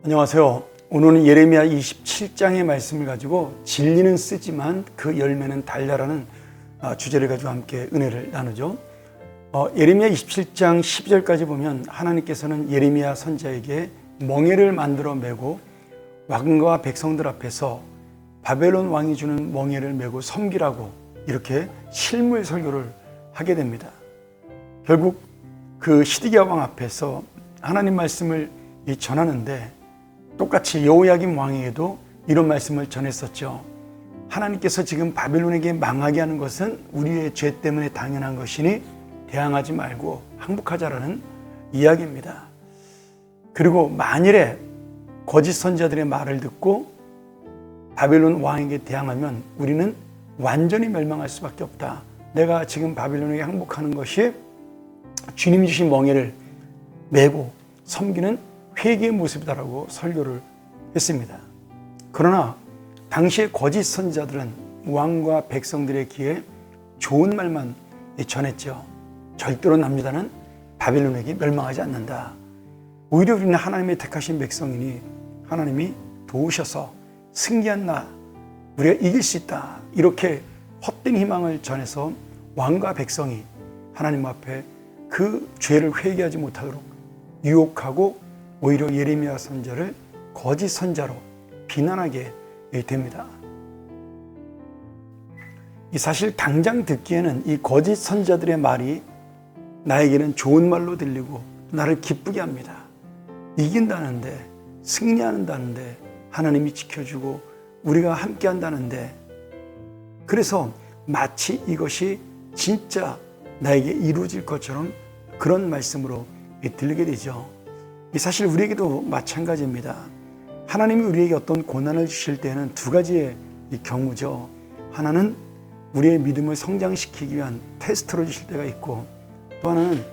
안녕하세요. 오늘은 예레미야 27장의 말씀을 가지고 진리는 쓰지만 그 열매는 달다라는 주제를 가지고 함께 은혜를 나누죠. 예레미야 27장 12절까지 보면 하나님께서는 예레미야 선지자에게 멍에를 만들어 메고 왕과 백성들 앞에서 바벨론 왕이 주는 멍에를 메고 섬기라고 이렇게 실물 설교를 하게 됩니다. 결국 그 시드기야 왕 앞에서 하나님 말씀을 전하는데 똑같이 여호야김 왕에게도 이런 말씀을 전했었죠. 하나님께서 지금 바벨론에게 망하게 하는 것은 우리의 죄 때문에 당연한 것이니 대항하지 말고 항복하자라는 이야기입니다. 그리고 만일에 거짓 선지자들의 말을 듣고 바벨론 왕에게 대항하면 우리는 완전히 멸망할 수밖에 없다. 내가 지금 바벨론에게 항복하는 것이 주님 주신 멍에를 메고 섬기는 회개의 모습이다라고 설교를 했습니다. 그러나 당시의 거짓 선지자들은 왕과 백성들의 귀에 좋은 말만 전했죠. 절대로 남유다는 바벨론에게 멸망하지 않는다. 오히려 우리는 하나님의 택하신 백성이니 하나님이 도우셔서 승리한 나 우리가 이길 수 있다. 이렇게 헛된 희망을 전해서 왕과 백성이 하나님 앞에 그 죄를 회개하지 못하도록 유혹하고 오히려 예레미야 선지자를 거짓 선지자로 비난하게 됩니다. 사실 당장 듣기에는 이 거짓 선지자들의 말이 나에게는 좋은 말로 들리고 나를 기쁘게 합니다. 이긴다는데, 승리한다는데, 하나님이 지켜주고 우리가 함께 한다는데, 그래서 마치 이것이 진짜 나에게 이루어질 것처럼 그런 말씀으로 들리게 되죠. 사실 우리에게도 마찬가지입니다. 하나님이 우리에게 어떤 고난을 주실 때는 두 가지의 경우죠. 하나는 우리의 믿음을 성장시키기 위한 테스트로 주실 때가 있고, 또 하나는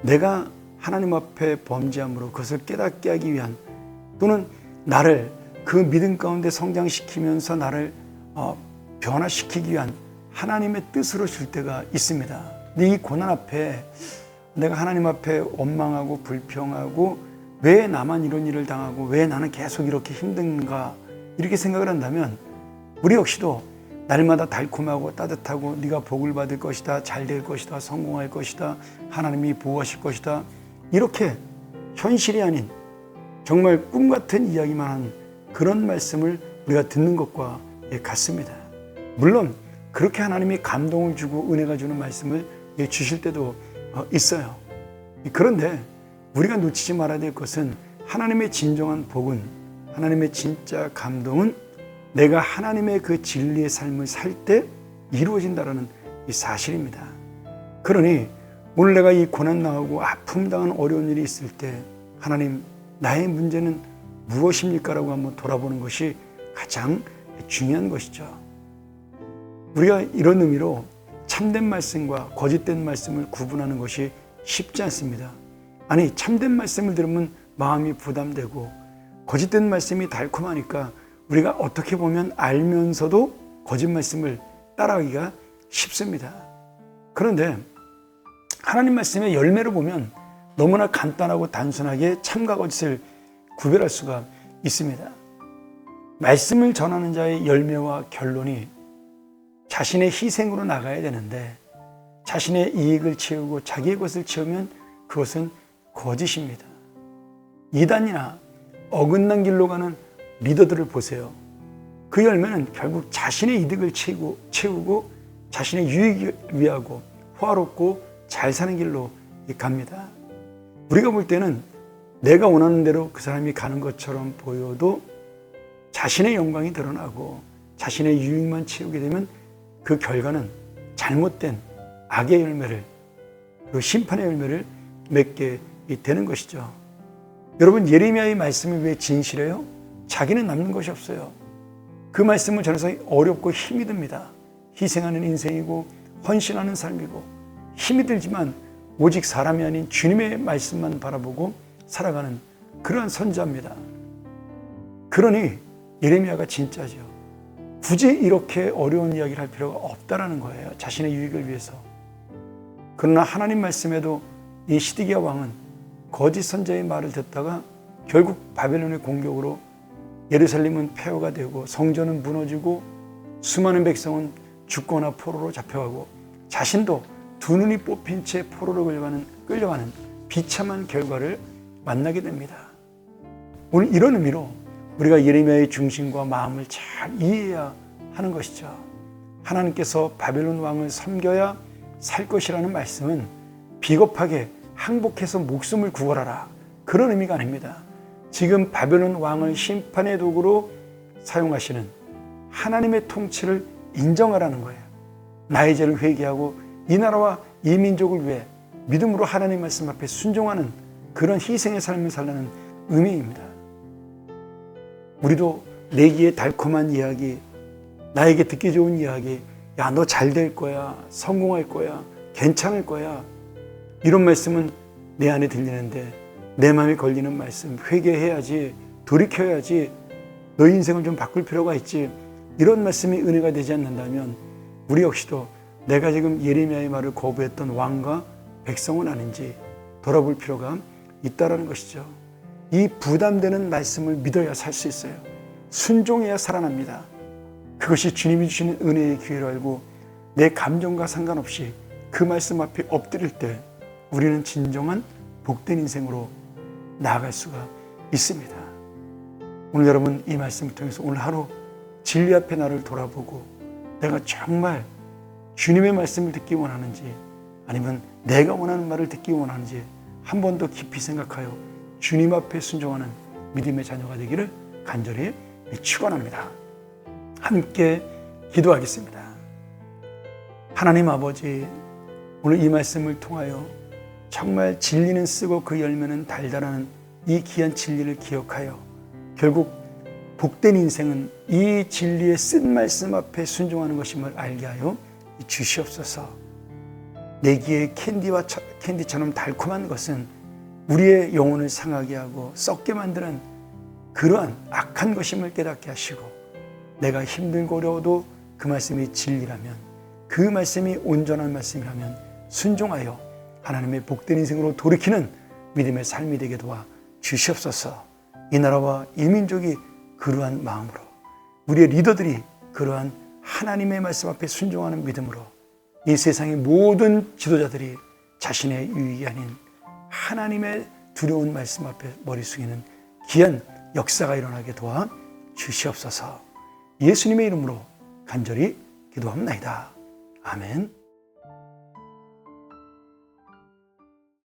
내가 하나님 앞에 범죄함으로 그것을 깨닫게 하기 위한, 또는 나를 그 믿음 가운데 성장시키면서 나를 변화시키기 위한 하나님의 뜻으로 줄 때가 있습니다. 근데 이 고난 앞에 내가 하나님 앞에 원망하고 불평하고 왜 나만 이런 일을 당하고 왜 나는 계속 이렇게 힘든가 이렇게 생각을 한다면 우리 역시도 날마다 달콤하고 따뜻하고 네가 복을 받을 것이다, 잘 될 것이다, 성공할 것이다, 하나님이 보호하실 것이다, 이렇게 현실이 아닌 정말 꿈 같은 이야기만 한 그런 말씀을 우리가 듣는 것과 같습니다. 물론 그렇게 하나님이 감동을 주고 은혜가 주는 말씀을 주실 때도 있어요. 그런데 우리가 놓치지 말아야 될 것은 하나님의 진정한 복은, 하나님의 진짜 감동은 내가 하나님의 그 진리의 삶을 살 때 이루어진다는 이 사실입니다. 그러니 오늘 내가 이 고난 당하고 아픔 당한 어려운 일이 있을 때 하나님, 나의 문제는 무엇입니까? 라고 한번 돌아보는 것이 가장 중요한 것이죠. 우리가 이런 의미로 참된 말씀과 거짓된 말씀을 구분하는 것이 쉽지 않습니다. 아니, 참된 말씀을 들으면 마음이 부담되고 거짓된 말씀이 달콤하니까 우리가 어떻게 보면 알면서도 거짓 말씀을 따라하기가 쉽습니다. 그런데 하나님 말씀의 열매를 보면 너무나 간단하고 단순하게 참과 거짓을 구별할 수가 있습니다. 말씀을 전하는 자의 열매와 결론이 자신의 희생으로 나가야 되는데 자신의 이익을 채우고 자기의 것을 채우면 그것은 거짓입니다. 이단이나 어긋난 길로 가는 리더들을 보세요. 그 열매는 결국 자신의 이득을 채우고 자신의 유익을 위하고 호화롭고 잘 사는 길로 갑니다. 우리가 볼 때는 내가 원하는 대로 그 사람이 가는 것처럼 보여도 자신의 영광이 드러나고 자신의 유익만 채우게 되면 그 결과는 잘못된 악의 열매를, 그 심판의 열매를 맺게 되는 것이죠. 여러분, 예레미야의 말씀이 왜 진실해요? 자기는 남는 것이 없어요. 그 말씀을 전해서 어렵고 힘이 듭니다. 희생하는 인생이고 헌신하는 삶이고 힘이 들지만 오직 사람이 아닌 주님의 말씀만 바라보고 살아가는 그러한 선지자입니다. 그러니 예레미야가 진짜죠. 굳이 이렇게 어려운 이야기를 할 필요가 없다라는 거예요. 자신의 유익을 위해서. 그러나 하나님 말씀에도 이 시드기야 왕은 거짓 선지자의 말을 듣다가 결국 바벨론의 공격으로 예루살렘은 폐허가 되고 성전은 무너지고 수많은 백성은 죽거나 포로로 잡혀가고 자신도 두 눈이 뽑힌 채 포로로 끌려가는 비참한 결과를 만나게 됩니다. 오늘 이런 의미로 우리가 예레미야의 중심과 마음을 잘 이해해야 하는 것이죠. 하나님께서 바벨론 왕을 섬겨야 살 것이라는 말씀은 비겁하게 항복해서 목숨을 구걸하라, 그런 의미가 아닙니다. 지금 바벨론 왕을 심판의 도구로 사용하시는 하나님의 통치를 인정하라는 거예요. 나의 죄를 회개하고 이 나라와 이 민족을 위해 믿음으로 하나님 말씀 앞에 순종하는 그런 희생의 삶을 살라는 의미입니다. 우리도 내기에 달콤한 이야기, 나에게 듣기 좋은 이야기, 야, 너 잘 될 거야, 성공할 거야, 괜찮을 거야, 이런 말씀은 내 안에 들리는데 내 마음에 걸리는 말씀, 회개해야지, 돌이켜야지, 너의 인생을 좀 바꿀 필요가 있지, 이런 말씀이 은혜가 되지 않는다면 우리 역시도 내가 지금 예레미야의 말을 거부했던 왕과 백성은 아닌지 돌아볼 필요가 있다는 것이죠. 이 부담되는 말씀을 믿어야 살 수 있어요. 순종해야 살아납니다. 그것이 주님이 주시는 은혜의 기회로 알고 내 감정과 상관없이 그 말씀 앞에 엎드릴 때 우리는 진정한 복된 인생으로 나아갈 수가 있습니다. 오늘 여러분 이 말씀을 통해서 오늘 하루 진리 앞에 나를 돌아보고 내가 정말 주님의 말씀을 듣기 원하는지 아니면 내가 원하는 말을 듣기 원하는지 한 번 더 깊이 생각하여 주님 앞에 순종하는 믿음의 자녀가 되기를 간절히 축원합니다. 함께 기도하겠습니다. 하나님 아버지, 오늘 이 말씀을 통하여 정말 진리는 쓰고 그 열매는 달달하는 이 귀한 진리를 기억하여 결국 복된 인생은 이 진리의 쓴 말씀 앞에 순종하는 것임을 알게 하여 주시옵소서. 내기의 캔디처럼 달콤한 것은 우리의 영혼을 상하게 하고 썩게 만드는 그러한 악한 것임을 깨닫게 하시고 내가 힘들고 어려워도 그 말씀이 진리라면, 그 말씀이 온전한 말씀이라면 순종하여 하나님의 복된 인생으로 돌이키는 믿음의 삶이 되게 도와 주시옵소서. 이 나라와 이 민족이 그러한 마음으로, 우리의 리더들이 그러한 하나님의 말씀 앞에 순종하는 믿음으로 이 세상의 모든 지도자들이 자신의 유익이 아닌 하나님의 두려운 말씀 앞에 머리 숙이는 귀한 역사가 일어나게 도와 주시옵소서. 예수님의 이름으로 간절히 기도합니다. 아멘.